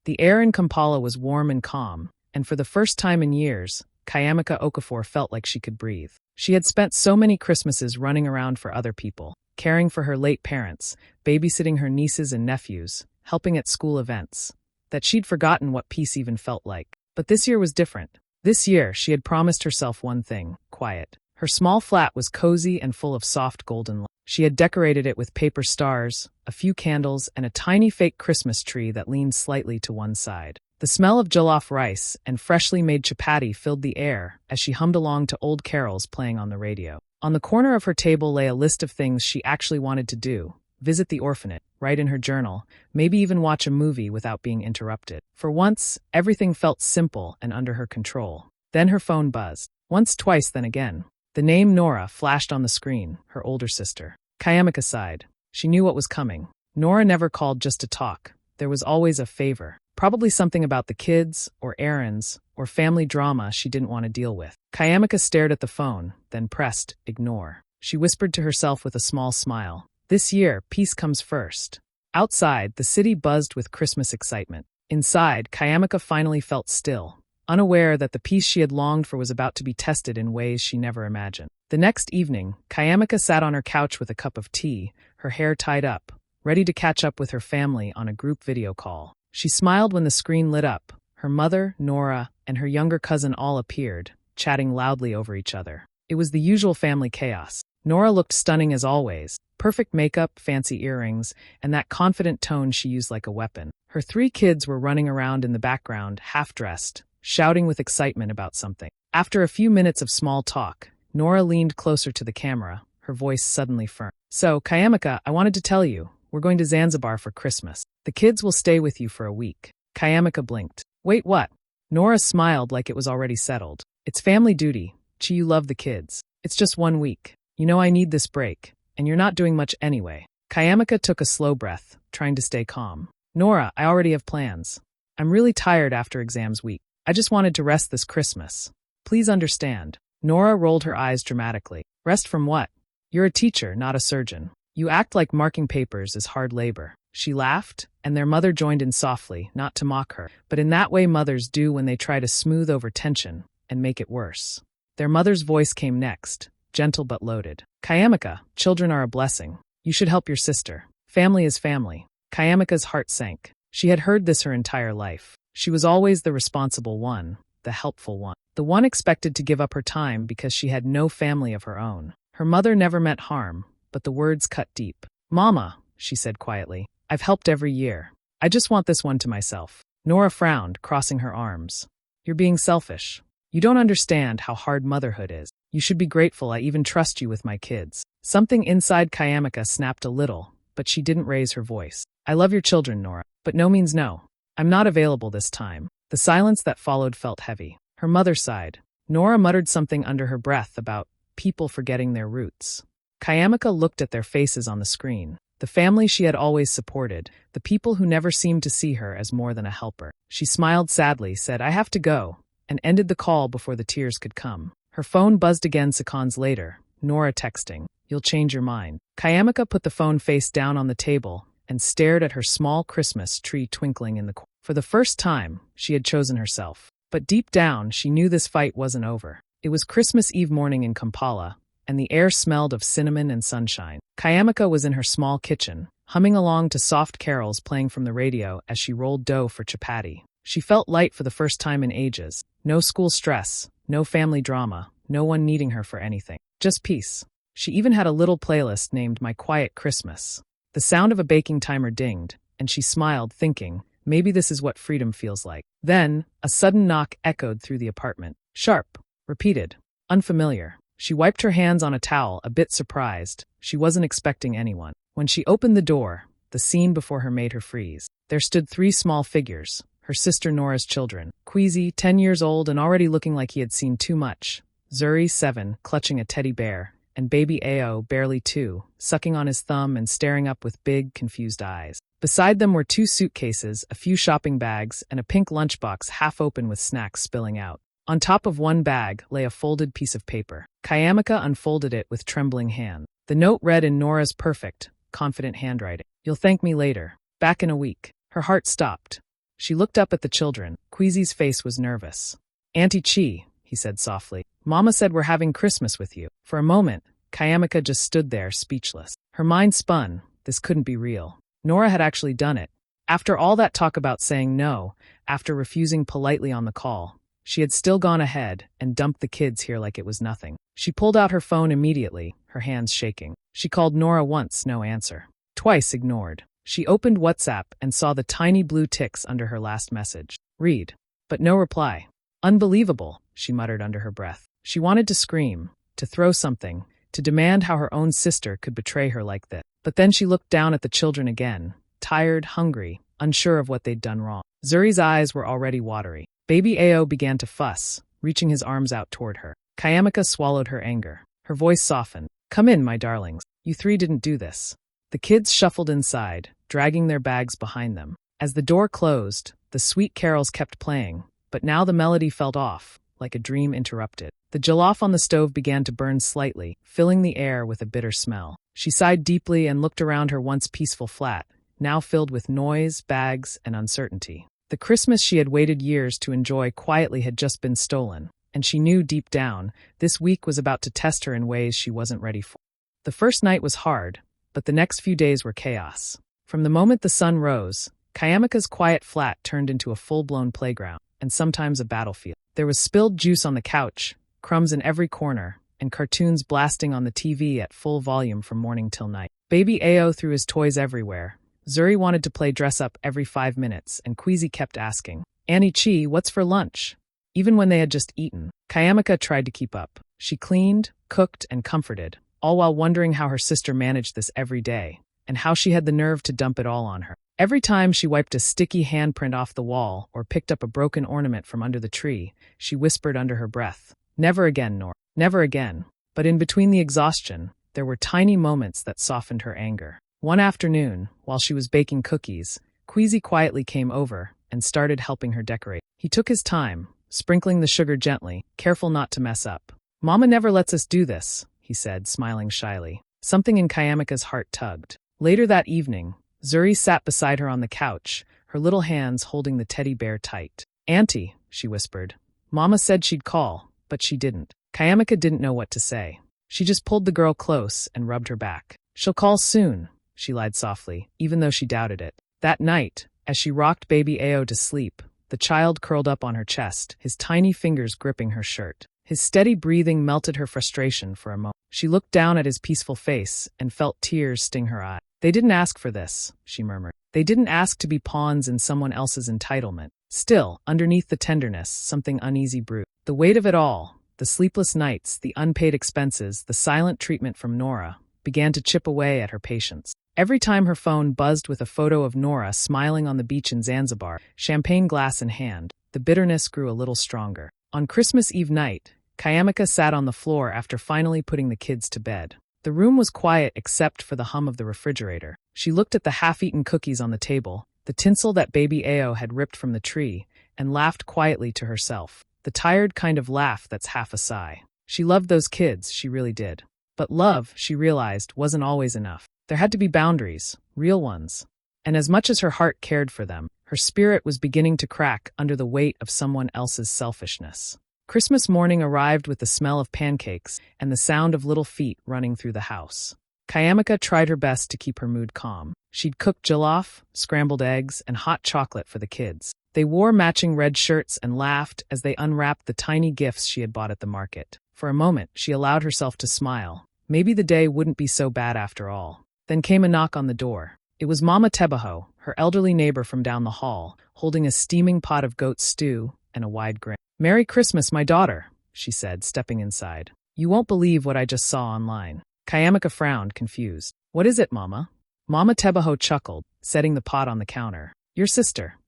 The air in Kampala was warm and calm, and for the first time in years, Kayamika Okafor felt like she could breathe. She had spent so many Christmases running around for other people, caring for her late parents, babysitting her nieces and nephews, helping at school events, that she'd forgotten what peace even felt like. But this year was different. This year, she had promised herself one thing: quiet. Her small flat was cozy and full of soft golden light. She had decorated it with paper stars, a few candles, and a tiny fake Christmas tree that leaned slightly to one side. The smell of jollof rice and freshly made chapati filled the air as she hummed along to old carols playing on the radio. On the corner of her table lay a list of things she actually wanted to do: visit the orphanage, write in her journal, maybe even watch a movie without being interrupted. For once, everything felt simple and under her control. Then her phone buzzed. Once, twice, then again. The name Nora flashed on the screen, her older sister. Kayamika sighed. She knew what was coming. Nora never called just to talk. There was always a favor. Probably something about the kids, or errands, or family drama she didn't want to deal with. Kayamika stared at the phone, then pressed ignore. She whispered to herself with a small smile. This year, peace comes first. Outside, the city buzzed with Christmas excitement. Inside, Kayamika finally felt still, unaware that the peace she had longed for was about to be tested in ways she never imagined. The next evening, Kayamika sat on her couch with a cup of tea, her hair tied up, ready to catch up with her family on a group video call. She smiled when the screen lit up. Her mother, Nora, and her younger cousin all appeared, chatting loudly over each other. It was the usual family chaos. Nora looked stunning as always, perfect makeup, fancy earrings, and that confident tone she used like a weapon. Her 3 kids were running around in the background, half-dressed, shouting with excitement about something. After a few minutes of small talk, Nora leaned closer to the camera, her voice suddenly firm. So, Kayamika, I wanted to tell you, we're going to Zanzibar for Christmas. The kids will stay with you for a week. Kayamika blinked. Wait, what? Nora smiled like it was already settled. It's family duty. Chi, you love the kids. It's just 1 week. You know I need this break, and you're not doing much anyway. Kayamika took a slow breath, trying to stay calm. Nora, I already have plans. I'm really tired after exams week. I just wanted to rest this Christmas. Please understand. Nora rolled her eyes dramatically. Rest from what? You're a teacher, not a surgeon. You act like marking papers is hard labor. She laughed, and their mother joined in softly, not to mock her, but in that way mothers do when they try to smooth over tension and make it worse. Their mother's voice came next, gentle but loaded. Kayamika, children are a blessing. You should help your sister. Family is family. Kayamika's heart sank. She had heard this her entire life. She was always the responsible one, the helpful one, the one expected to give up her time because she had no family of her own. Her mother never meant harm, but the words cut deep. Mama, she said quietly, I've helped every year. I just want this one to myself. Nora frowned, crossing her arms. You're being selfish. You don't understand how hard motherhood is. You should be grateful I even trust you with my kids. Something inside Kayamika snapped a little, but she didn't raise her voice. I love your children, Nora, but no means no. I'm not available this time. The silence that followed felt heavy. Her mother sighed. Nora muttered something under her breath about people forgetting their roots. Kayamika looked at their faces on the screen. The family she had always supported, the people who never seemed to see her as more than a helper. She smiled sadly, said, I have to go, and ended the call before the tears could come. Her phone buzzed again seconds later, Nora texting, You'll change your mind. Kayamika put the phone face down on the table and stared at her small Christmas tree twinkling in the corner. For the first time, she had chosen herself. But deep down, she knew this fight wasn't over. It was Christmas Eve morning in Kampala, and the air smelled of cinnamon and sunshine. Kayamika was in her small kitchen, humming along to soft carols playing from the radio as she rolled dough for chapati. She felt light for the first time in ages. No school stress, no family drama, no one needing her for anything. Just peace. She even had a little playlist named My Quiet Christmas. The sound of a baking timer dinged, and she smiled, thinking, maybe this is what freedom feels like. Then, a sudden knock echoed through the apartment. Sharp. Repeated. Unfamiliar. She wiped her hands on a towel, a bit surprised. She wasn't expecting anyone. When she opened the door, the scene before her made her freeze. There stood 3 small figures, her sister Nora's children. Queasy, 10 years old and already looking like he had seen too much. Zuri, 7, clutching a teddy bear. And baby Ao, barely 2, sucking on his thumb and staring up with big, confused eyes. Beside them were 2 suitcases, a few shopping bags, and a pink lunchbox half open with snacks spilling out. On top of one bag lay a folded piece of paper. Kayamika unfolded it with trembling hand. The note read in Nora's perfect, confident handwriting. You'll thank me later. Back in a week. Her heart stopped. She looked up at the children. Queasy's face was nervous. "Auntie Chi," he said softly. "Mama said we're having Christmas with you." For a moment, Kayamika just stood there, speechless. Her mind spun. This couldn't be real. Nora had actually done it. After all that talk about saying no, after refusing politely on the call, she had still gone ahead and dumped the kids here like it was nothing. She pulled out her phone immediately, her hands shaking. She called Nora once, no answer. Twice, ignored. She opened WhatsApp and saw the tiny blue ticks under her last message. Read. But no reply. Unbelievable, she muttered under her breath. She wanted to scream, to throw something, to demand how her own sister could betray her like this. But then she looked down at the children again, tired, hungry, unsure of what they'd done wrong. Zuri's eyes were already watery. Baby Ao began to fuss, reaching his arms out toward her. Kayamika swallowed her anger. Her voice softened. "Come in, my darlings. You three didn't do this." The kids shuffled inside, dragging their bags behind them. As the door closed, the sweet carols kept playing, but now the melody felt off, like a dream interrupted. The jollof on the stove began to burn slightly, filling the air with a bitter smell. She sighed deeply and looked around her once peaceful flat, now filled with noise, bags, and uncertainty. The Christmas she had waited years to enjoy quietly had just been stolen, and she knew deep down this week was about to test her in ways she wasn't ready for. The first night was hard, but the next few days were chaos. From the moment the sun rose, Kayamika's quiet flat turned into a full-blown playground, and sometimes a battlefield. There was spilled juice on the couch, crumbs in every corner, and cartoons blasting on the TV at full volume from morning till night. Baby Ao threw his toys everywhere. Zuri wanted to play dress-up every 5 minutes, and Queasy kept asking, "Auntie Chi, what's for lunch?" Even when they had just eaten, Kayamika tried to keep up. She cleaned, cooked, and comforted, all while wondering how her sister managed this every day, and how she had the nerve to dump it all on her. Every time she wiped a sticky handprint off the wall or picked up a broken ornament from under the tree, she whispered under her breath, "Never again, Nora. Never again." But in between the exhaustion, there were tiny moments that softened her anger. One afternoon, while she was baking cookies, Queasy quietly came over and started helping her decorate. He took his time, sprinkling the sugar gently, careful not to mess up. "Mama never lets us do this," he said, smiling shyly. Something in Kayamika's heart tugged. Later that evening, Zuri sat beside her on the couch, her little hands holding the teddy bear tight. "Auntie," she whispered. "Mama said she'd call, but she didn't." Kayamika didn't know what to say. She just pulled the girl close and rubbed her back. "She'll call soon," she lied softly, even though she doubted it. That night, as she rocked baby Ao to sleep, the child curled up on her chest, his tiny fingers gripping her shirt. His steady breathing melted her frustration for a moment. She looked down at his peaceful face and felt tears sting her eye. "They didn't ask for this," she murmured. "They didn't ask to be pawns in someone else's entitlement." Still, underneath the tenderness, something uneasy brewed. The weight of it all, the sleepless nights, the unpaid expenses, the silent treatment from Nora, began to chip away at her patience. Every time her phone buzzed with a photo of Nora smiling on the beach in Zanzibar, champagne glass in hand, the bitterness grew a little stronger. On Christmas Eve night, Kayamika sat on the floor after finally putting the kids to bed. The room was quiet except for the hum of the refrigerator. She looked at the half-eaten cookies on the table, the tinsel that baby Ao had ripped from the tree, and laughed quietly to herself. The tired kind of laugh that's half a sigh. She loved those kids, she really did. But love, she realized, wasn't always enough. There had to be boundaries, real ones. And as much as her heart cared for them, her spirit was beginning to crack under the weight of someone else's selfishness. Christmas morning arrived with the smell of pancakes and the sound of little feet running through the house. Kayamika tried her best to keep her mood calm. She'd cooked jollof, scrambled eggs, and hot chocolate for the kids. They wore matching red shirts and laughed as they unwrapped the tiny gifts she had bought at the market. For a moment, she allowed herself to smile. Maybe the day wouldn't be so bad after all. Then came a knock on the door. It was Mama Tebaho, her elderly neighbor from down the hall, holding a steaming pot of goat stew and a wide grin. "Merry Christmas, my daughter," she said, stepping inside. "You won't believe what I just saw online." Kayamika frowned, confused. "What is it, Mama?" Mama Tebaho chuckled, setting the pot on the counter. "Your sister.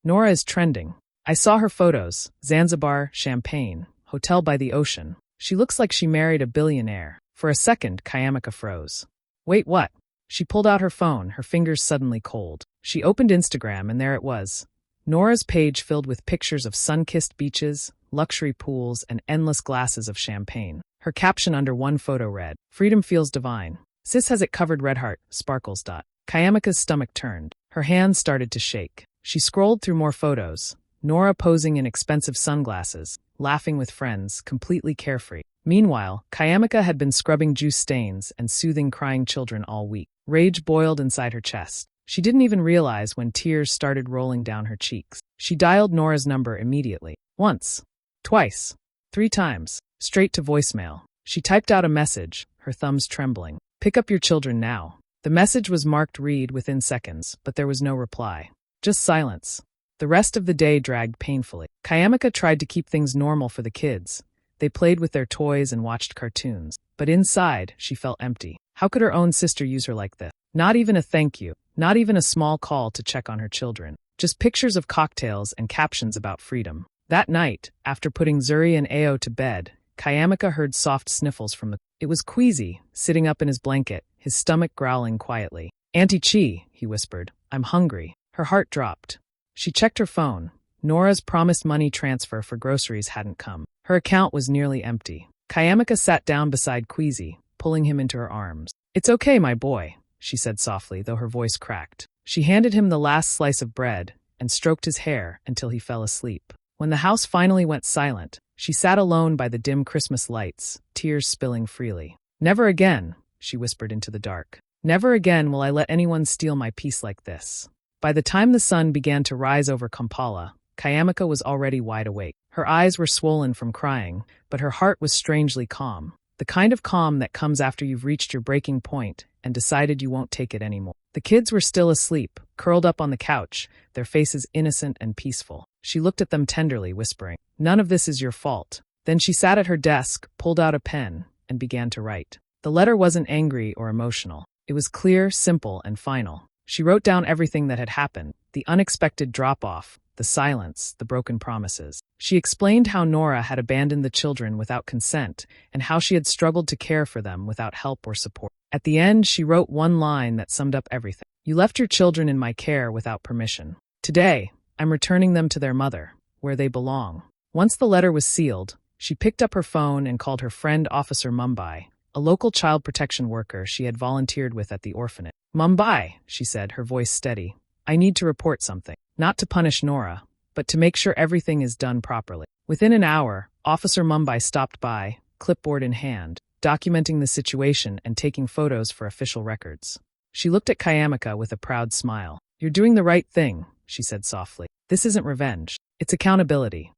Nora is trending. I saw her photos. Zanzibar, champagne, hotel by the ocean. She looks like she married a billionaire." For a second, Kayamika froze. "Wait, what?" She pulled out her phone, her fingers suddenly cold. She opened Instagram, and there it was. Nora's page filled with pictures of sun-kissed beaches, luxury pools, and endless glasses of champagne. Her caption under one photo read, "Freedom feels divine. Sis has it covered, red heart, sparkles. Kayamika's stomach turned. Her hands started to shake. She scrolled through more photos. Nora posing in expensive sunglasses, laughing with friends, completely carefree. Meanwhile, Kayamika had been scrubbing juice stains and soothing crying children all week. Rage boiled inside her chest. She didn't even realize when tears started rolling down her cheeks. She dialed Nora's number immediately. Once. Twice. 3 times. Straight to voicemail. She typed out a message, her thumbs trembling. "Pick up your children now." The message was marked read within seconds, but there was no reply. Just silence. The rest of the day dragged painfully. Kayamika tried to keep things normal for the kids. They played with their toys and watched cartoons. But inside, she felt empty. How could her own sister use her like this? Not even a thank you. Not even a small call to check on her children. Just pictures of cocktails and captions about freedom. That night, after putting Zuri and Ao to bed, Kayamika heard soft sniffles from the... It was Queasy, sitting up in his blanket, his stomach growling quietly. "Auntie Chi," he whispered, "I'm hungry." Her heart dropped. She checked her phone. Nora's promised money transfer for groceries hadn't come. Her account was nearly empty. Kayamika sat down beside Queasy, pulling him into her arms. "It's okay, my boy," she said softly, though her voice cracked. She handed him the last slice of bread and stroked his hair until he fell asleep. When the house finally went silent, she sat alone by the dim Christmas lights, tears spilling freely. "Never again," she whispered into the dark. "Never again will I let anyone steal my peace like this." By the time the sun began to rise over Kampala, Kayamika was already wide awake. Her eyes were swollen from crying, but her heart was strangely calm. The kind of calm that comes after you've reached your breaking point and decided you won't take it anymore. The kids were still asleep, curled up on the couch, their faces innocent and peaceful. She looked at them tenderly, whispering, "None of this is your fault." Then she sat at her desk, pulled out a pen, and began to write. The letter wasn't angry or emotional. It was clear, simple, and final. She wrote down everything that had happened, the unexpected drop-off, the silence, the broken promises. She explained how Nora had abandoned the children without consent and how she had struggled to care for them without help or support. At the end, she wrote one line that summed up everything. "You left your children in my care without permission. Today, I'm returning them to their mother, where they belong." Once the letter was sealed, she picked up her phone and called her friend Officer Mumbai, a local child protection worker she had volunteered with at the orphanage. "Mumbai," she said, her voice steady, "I need to report something. Not to punish Nora, but to make sure everything is done properly." Within an hour, Officer Mumbai stopped by, clipboard in hand, documenting the situation and taking photos for official records. She looked at Kayamika with a proud smile. "You're doing the right thing," she said softly. "This isn't revenge. It's accountability."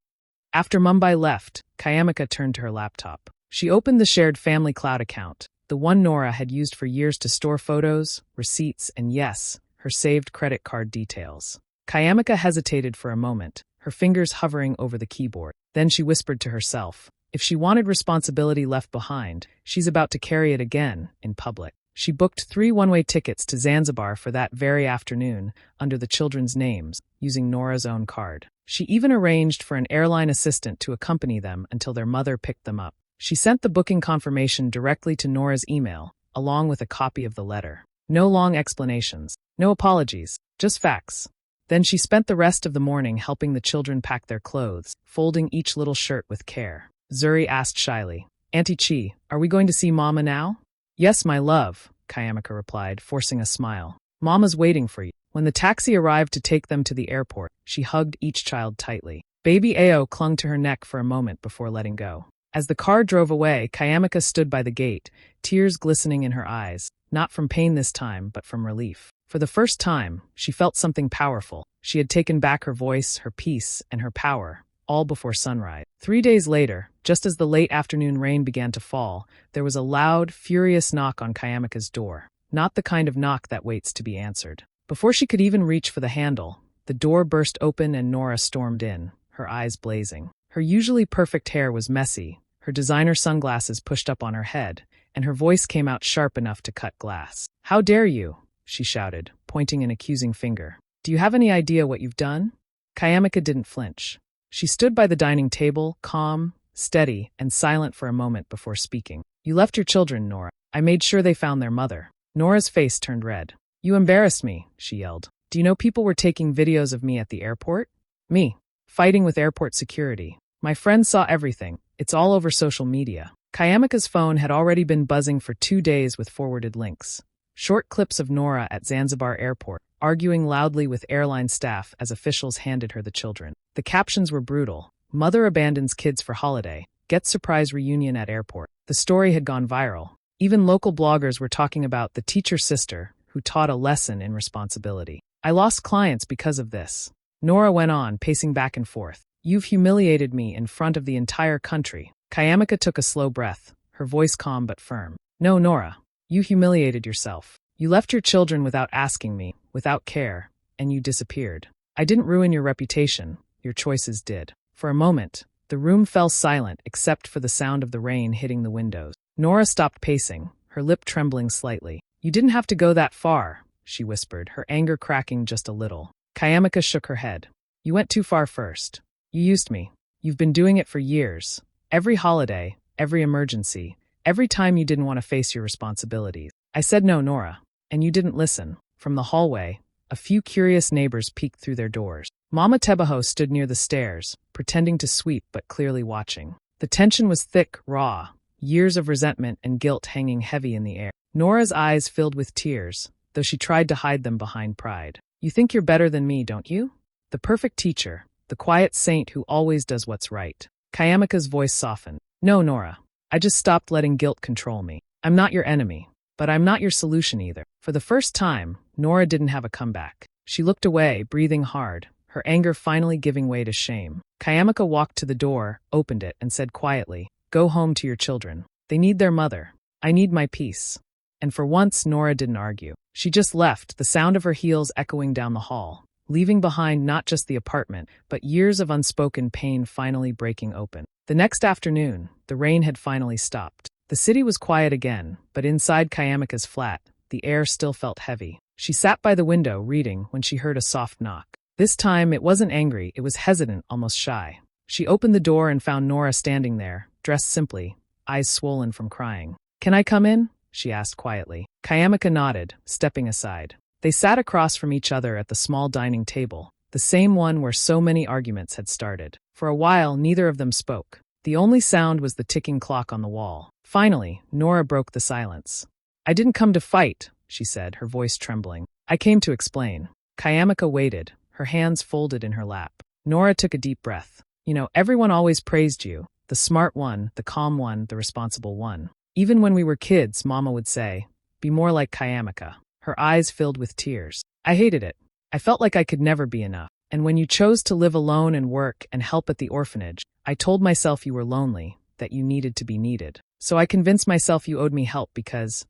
After Mumbai left, Kayamika turned to her laptop. She opened the shared family cloud account, the one Nora had used for years to store photos, receipts, and yes, her saved credit card details. Kayamika hesitated for a moment, her fingers hovering over the keyboard. Then she whispered to herself, if she wanted responsibility left behind, she's about to carry it again, in public. She booked 3 one-way tickets to Zanzibar for that very afternoon, under the children's names, using Nora's own card. She even arranged for an airline assistant to accompany them until their mother picked them up. She sent the booking confirmation directly to Nora's email, along with a copy of the letter. No long explanations, no apologies, just facts. Then she spent the rest of the morning helping the children pack their clothes, folding each little shirt with care. Zuri asked shyly, "Auntie Chi, are we going to see Mama now?" "Yes, my love," Kayamika replied, forcing a smile. "Mama's waiting for you." When the taxi arrived to take them to the airport, she hugged each child tightly. Baby Ao clung to her neck for a moment before letting go. As the car drove away, Kayamika stood by the gate, tears glistening in her eyes, not from pain this time, but from relief. For the first time, she felt something powerful. She had taken back her voice, her peace, and her power, all before sunrise. 3 days later, just as the late afternoon rain began to fall, there was a loud, furious knock on Kayamika's door. Not the kind of knock that waits to be answered. Before she could even reach for the handle, the door burst open and Nora stormed in, her eyes blazing. Her usually perfect hair was messy, her designer sunglasses pushed up on her head, and her voice came out sharp enough to cut glass. "How dare you?" she shouted, pointing an accusing finger. "Do you have any idea what you've done?" Kayamika didn't flinch. She stood by the dining table, calm, steady, and silent for a moment before speaking. "You left your children, Nora. I made sure they found their mother." Nora's face turned red. "You embarrassed me," she yelled. "Do you know people were taking videos of me at the airport? Me, fighting with airport security. My friends saw everything. It's all over social media." Kayamika's phone had already been buzzing for 2 days with forwarded links. Short clips of Nora at Zanzibar airport, arguing loudly with airline staff as officials handed her the children. The captions were brutal. Mother abandons kids for holiday, gets surprise reunion at airport. The story had gone viral. Even local bloggers were talking about the teacher's sister who taught a lesson in responsibility. I lost clients because of this. Nora went on, pacing back and forth. You've humiliated me in front of the entire country. Kayamika took a slow breath, her voice calm but firm. No, Nora. You humiliated yourself. You left your children without asking me, without care, and you disappeared. I didn't ruin your reputation. Your choices did. For a moment, the room fell silent except for the sound of the rain hitting the windows. Nora stopped pacing, her lip trembling slightly. You didn't have to go that far, she whispered, her anger cracking just a little. Kayamika shook her head. You went too far first. You used me. You've been doing it for years. Every holiday, every emergency, every time you didn't want to face your responsibilities. I said no, Nora, and you didn't listen. From the hallway, a few curious neighbors peeked through their doors. Mama Tebaho stood near the stairs, pretending to sweep but clearly watching. The tension was thick, raw, years of resentment and guilt hanging heavy in the air. Nora's eyes filled with tears, though she tried to hide them behind pride. You think you're better than me, don't you? The perfect teacher, the quiet saint who always does what's right. Kayamika's voice softened. No, Nora. I just stopped letting guilt control me. I'm not your enemy, but I'm not your solution either. For the first time, Nora didn't have a comeback. She looked away, breathing hard, her anger finally giving way to shame. Kayamika walked to the door, opened it, and said quietly, Go home to your children. They need their mother. I need my peace. And for once, Nora didn't argue. She just left, the sound of her heels echoing down the hall, leaving behind not just the apartment, but years of unspoken pain finally breaking open. The next afternoon, the rain had finally stopped. The city was quiet again, but inside Kayamika's flat, the air still felt heavy. She sat by the window reading when she heard a soft knock. This time, it wasn't angry, it was hesitant, almost shy. She opened the door and found Nora standing there, dressed simply, eyes swollen from crying. Can I come in? She asked quietly. Kayamika nodded, stepping aside. They sat across from each other at the small dining table, the same one where so many arguments had started. For a while, neither of them spoke. The only sound was the ticking clock on the wall. Finally, Nora broke the silence. I didn't come to fight, she said, her voice trembling. I came to explain. Kayamika waited, her hands folded in her lap. Nora took a deep breath. You know, everyone always praised you. The smart one, the calm one, the responsible one. Even when we were kids, Mama would say, be more like Kayamika. Her eyes filled with tears. I hated it. I felt like I could never be enough. And when you chose to live alone and work and help at the orphanage, I told myself you were lonely, that you needed to be needed. So I convinced myself you owed me help because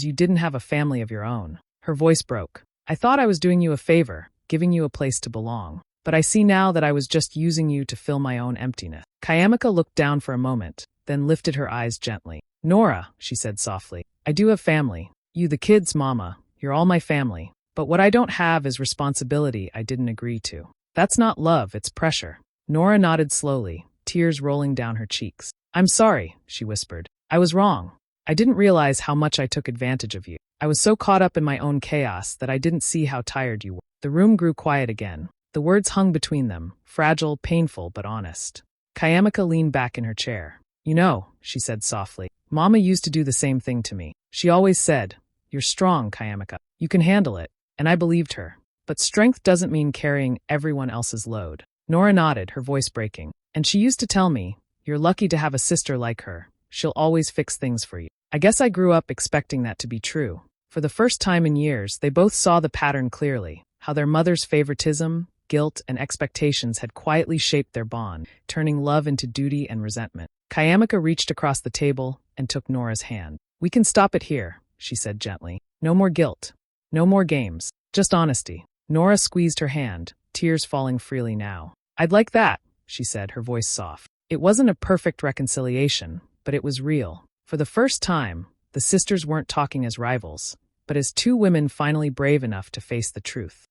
you didn't have a family of your own. Her voice broke. I thought I was doing you a favor, giving you a place to belong. But I see now that I was just using you to fill my own emptiness. Kayamika looked down for a moment, then lifted her eyes gently. Nora, she said softly, I do have family. You the kids, Mama. You're all my family. But what I don't have is responsibility I didn't agree to. That's not love, it's pressure. Nora nodded slowly, tears rolling down her cheeks. I'm sorry, she whispered. I was wrong. I didn't realize how much I took advantage of you. I was so caught up in my own chaos that I didn't see how tired you were. The room grew quiet again. The words hung between them, fragile, painful, but honest. Kayamika leaned back in her chair. You know, she said softly, Mama used to do the same thing to me. She always said, You're strong, Kayamika. You can handle it. And I believed her. But strength doesn't mean carrying everyone else's load. Nora nodded, her voice breaking. And she used to tell me, You're lucky to have a sister like her. She'll always fix things for you. I guess I grew up expecting that to be true. For the first time in years, they both saw the pattern clearly, how their mother's favoritism, guilt, and expectations had quietly shaped their bond, turning love into duty and resentment. Kayamika reached across the table and took Nora's hand. We can stop it here, she said gently. No more guilt. No more games. Just honesty. Nora squeezed her hand, tears falling freely now. I'd like that, she said, her voice soft. It wasn't a perfect reconciliation, but it was real. For the first time, the sisters weren't talking as rivals, but as two women finally brave enough to face the truth.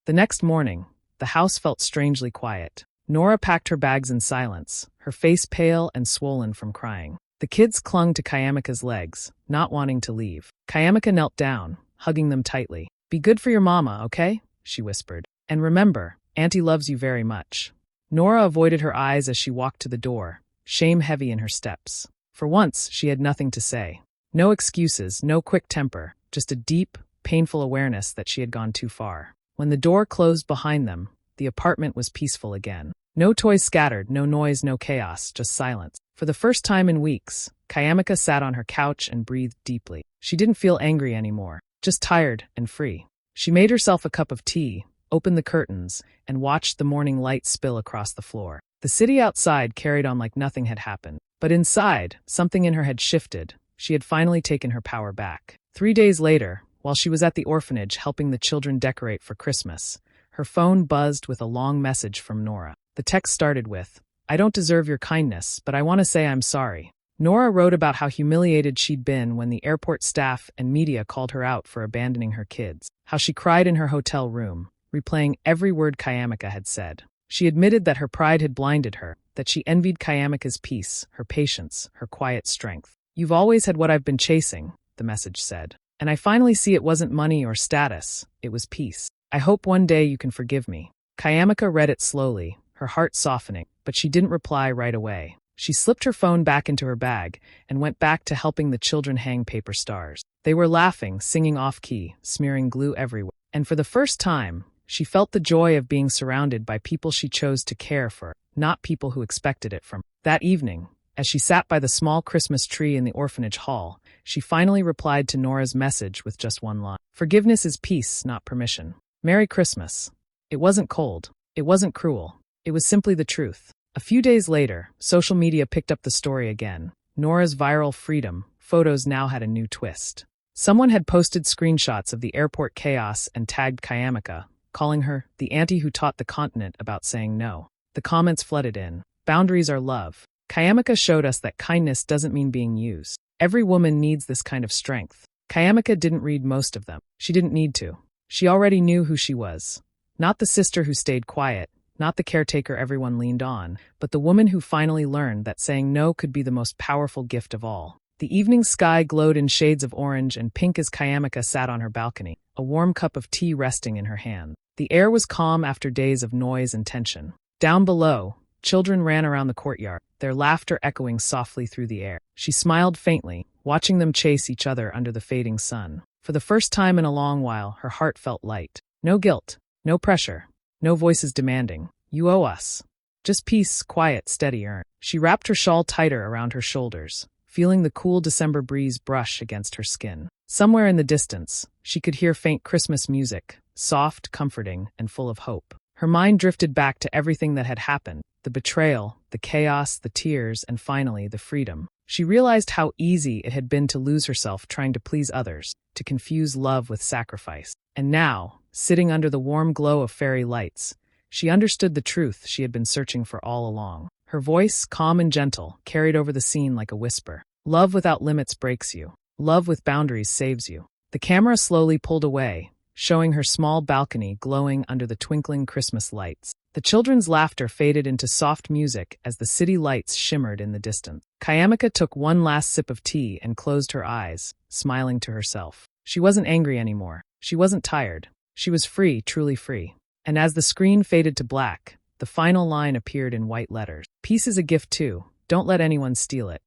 The next morning, the house felt strangely quiet. Nora packed her bags in silence, her face pale and swollen from crying. The kids clung to Kayamika's legs, not wanting to leave. Kayamika knelt down, hugging them tightly. Be good for your mama, okay? She whispered. And remember, Auntie loves you very much. Nora avoided her eyes as she walked to the door, shame heavy in her steps. For once, she had nothing to say. No excuses, no quick temper, just a deep, painful awareness that she had gone too far. When the door closed behind them, the apartment was peaceful again. No toys scattered, no noise, no chaos, just silence. For the first time in weeks, Kayamika sat on her couch and breathed deeply. She didn't feel angry anymore, just tired and free. She made herself a cup of tea, opened the curtains, and watched the morning light spill across the floor. The city outside carried on like nothing had happened. But inside, something in her had shifted. She had finally taken her power back. 3 days later, while she was at the orphanage helping the children decorate for Christmas, her phone buzzed with a long message from Nora. The text started with, "I don't deserve your kindness, but I want to say I'm sorry." Nora wrote about how humiliated she'd been when the airport staff and media called her out for abandoning her kids, how she cried in her hotel room, replaying every word Kayamika had said. She admitted that her pride had blinded her, that she envied Kayamika's peace, her patience, her quiet strength. "You've always had what I've been chasing," the message said. "And I finally see it wasn't money or status, it was peace. I hope one day you can forgive me." Kayamika read it slowly, her heart softening, but she didn't reply right away. She slipped her phone back into her bag and went back to helping the children hang paper stars. They were laughing, singing off-key, smearing glue everywhere. And for the first time, she felt the joy of being surrounded by people she chose to care for, not people who expected it from her. That evening, as she sat by the small Christmas tree in the orphanage hall, she finally replied to Nora's message with just one line. "Forgiveness is peace, not permission. Merry Christmas." It wasn't cold. It wasn't cruel. It was simply the truth. A few days later, social media picked up the story again. Nora's viral freedom photos now had a new twist. Someone had posted screenshots of the airport chaos and tagged Kayamika, calling her the auntie who taught the continent about saying no. The comments flooded in. "Boundaries are love." Kayamika showed us that kindness doesn't mean being used. Every woman needs this kind of strength. Kayamika didn't read most of them. She didn't need to. She already knew who she was. Not the sister who stayed quiet, not the caretaker everyone leaned on, but the woman who finally learned that saying no could be the most powerful gift of all. The evening sky glowed in shades of orange and pink as Kayamika sat on her balcony, a warm cup of tea resting in her hand. The air was calm after days of noise and tension. Down below, children ran around the courtyard, their laughter echoing softly through the air. She smiled faintly, watching them chase each other under the fading sun. For the first time in a long while, her heart felt light. No guilt, no pressure, no voices demanding, "You owe us." Just peace, quiet, steady earn. She wrapped her shawl tighter around her shoulders, feeling the cool December breeze brush against her skin. Somewhere in the distance, she could hear faint Christmas music, soft, comforting, and full of hope. Her mind drifted back to everything that had happened, the betrayal, the chaos, the tears, and finally, the freedom. She realized how easy it had been to lose herself trying to please others, to confuse love with sacrifice. And now, sitting under the warm glow of fairy lights, she understood the truth she had been searching for all along. Her voice, calm and gentle, carried over the scene like a whisper. "Love without limits breaks you. Love with boundaries saves you." The camera slowly pulled away, showing her small balcony glowing under the twinkling Christmas lights. The children's laughter faded into soft music as the city lights shimmered in the distance. Kayamika took one last sip of tea and closed her eyes, smiling to herself. She wasn't angry anymore. She wasn't tired. She was free, truly free. And as the screen faded to black, the final line appeared in white letters. "Peace is a gift too. Don't let anyone steal it."